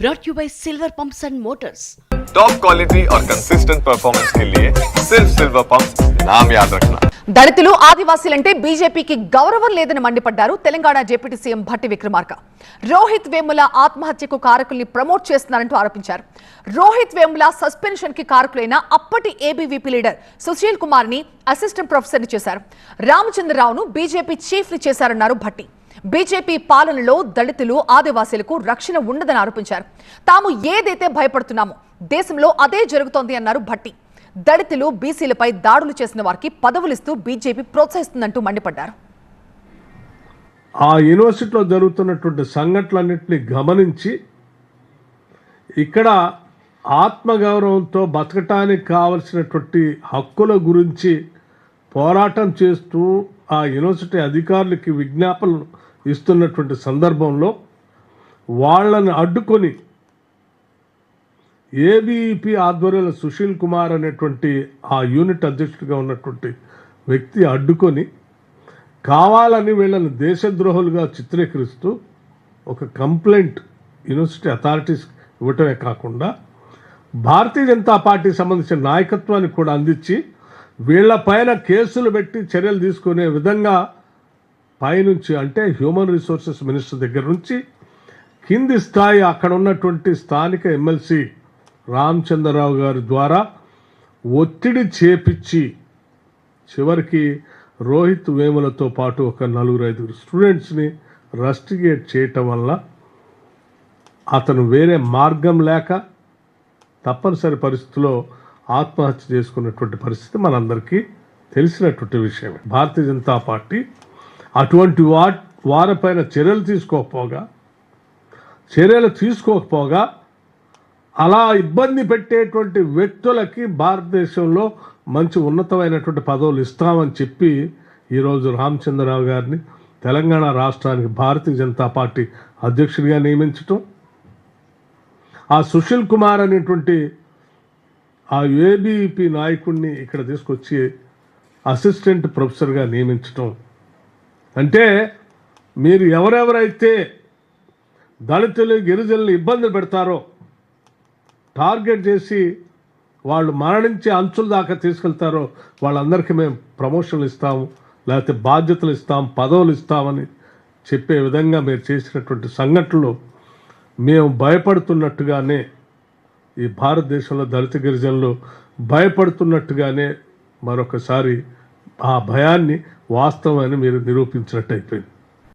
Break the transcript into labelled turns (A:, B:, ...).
A: brought to you by Silver Pumps and Motors.
B: Top quality और consistent performance के लिए सिर्फ सिल्वर पंप्स नाम याद रखना.
C: దళితులు ఆదివాసీలంటే బీజేపీకి గౌరవం లేదని మండిపడ్డారు తెలంగాణ డిప్యూటీ సీఎం భట్టి విక్రమార్క. రోహిత్ వేముల ఆత్మహత్యకు కారకుల్ని ప్రమోట్ చేస్తున్నారంటూ ఆరోపించారు. రోహిత్ వేముల సస్పెన్షన్ కి కారకులైన అప్పటి ఏబీవీపీ లీడర్ సుశీల్ కుమార్ ని అసిస్టెంట్ ప్రొఫెసర్ ని చేశారు. రామచంద్రరావును బీజేపీ చీఫ్ ని చేశారన్నారు భట్టి. బీజేపీ పాలనలో దళితులు ఆదివాసీలకు రక్షణ ఉండదని ఆరోపించారు. తాము ఏదైతే భయపడుతున్నామో దేశంలో అదే జరుగుతోంది అన్నారు భట్టి. దళితులు బీసీలపై దాడులు చేసిన వారికి పదవులిస్తూ బీజేపీ ప్రోత్సహిస్తుందంటూ మండిపడ్డారు.
D: ఆ యూనివర్సిటీలో జరుగుతున్నటువంటి సంఘటనలన్నింటినీ గమనించి ఇక్కడ ఆత్మగౌరవంతో బతకటానికి కావలసినటువంటి హక్కుల గురించి పోరాటం చేస్తూ ఆ యూనివర్సిటీ అధికారులకి విజ్ఞాపనలు ఇస్తున్నటువంటి సందర్భంలో వాళ్ళని అడ్డుకొని ఏబీవీపీ ఆధ్వర్యంలో సుశీల్ కుమార్ అనేటువంటి ఆ యూనిట్ అధ్యక్షుడిగా ఉన్నటువంటి వ్యక్తి అడ్డుకొని కావాలని వీళ్ళని దేశద్రోహులుగా చిత్రీకరిస్తూ ఒక కంప్లైంట్ యూనివర్సిటీ అథారిటీస్ ఇవ్వటమే కాకుండా భారతీయ జనతా పార్టీకి సంబంధించిన నాయకత్వాన్ని కూడా అందించి వీళ్ళపైన కేసులు పెట్టి చర్యలు తీసుకునే విధంగా పైనుంచి అంటే హ్యూమన్ రిసోర్సెస్ మినిస్టర్ దగ్గర నుంచి కింది స్థాయి అక్కడ ఉన్నటువంటి స్థానిక ఎమ్మెల్సీ రామచంద్రరావు గారి ద్వారా ఒత్తిడి చేపించి చివరికి రోహిత్ వేములతో పాటు ఒక 4-5 స్టూడెంట్స్ని రస్టిగేట్ చేయటం వల్ల అతను వేరే మార్గం లేక తప్పనిసరి పరిస్థితిలో ఆత్మహత్య చేసుకున్నటువంటి పరిస్థితి మనందరికీ తెలిసినటువంటి విషయమే. భారతీయ జనతా పార్టీ అటువంటి వారిపైన చర్యలు తీసుకోకపోగా అలా ఇబ్బంది పెట్టేటువంటి వ్యక్తులకి భారతదేశంలో మంచి ఉన్నతమైనటువంటి పదవులు ఇస్తామని చెప్పి ఈరోజు రామచంద్రరావు గారిని తెలంగాణ రాష్ట్రానికి భారతీయ జనతా పార్టీ అధ్యక్షుడిగా నియమించటం, ఆ సుశీల్ కుమార్ అనేటువంటి ఆ ఏబీవీపీ నాయకుడిని ఇక్కడ తీసుకొచ్చి అసిస్టెంట్ ప్రొఫెసర్గా నియమించటం అంటే మీరు ఎవరెవరైతే దళితులు గిరిజనులు ఇబ్బంది పెడతారో టార్గెట్ చేసి వాళ్ళు మరణించే అంచుల దాకా తీసుకెళ్తారో వాళ్ళందరికీ మేము ప్రమోషన్లు ఇస్తాము, లేకపోతే బాధ్యతలు ఇస్తాం, పదవులు ఇస్తామని చెప్పే విధంగా మీరు చేసినటువంటి సంఘటనలు మేము భయపడుతున్నట్టుగానే ఈ భారతదేశంలో దళిత గిరిజనులు భయపడుతున్నట్టుగానే మరొకసారి ఆ భయాన్ని వాస్తవమని మీరు నిరూపించినట్టు అయిపోయింది.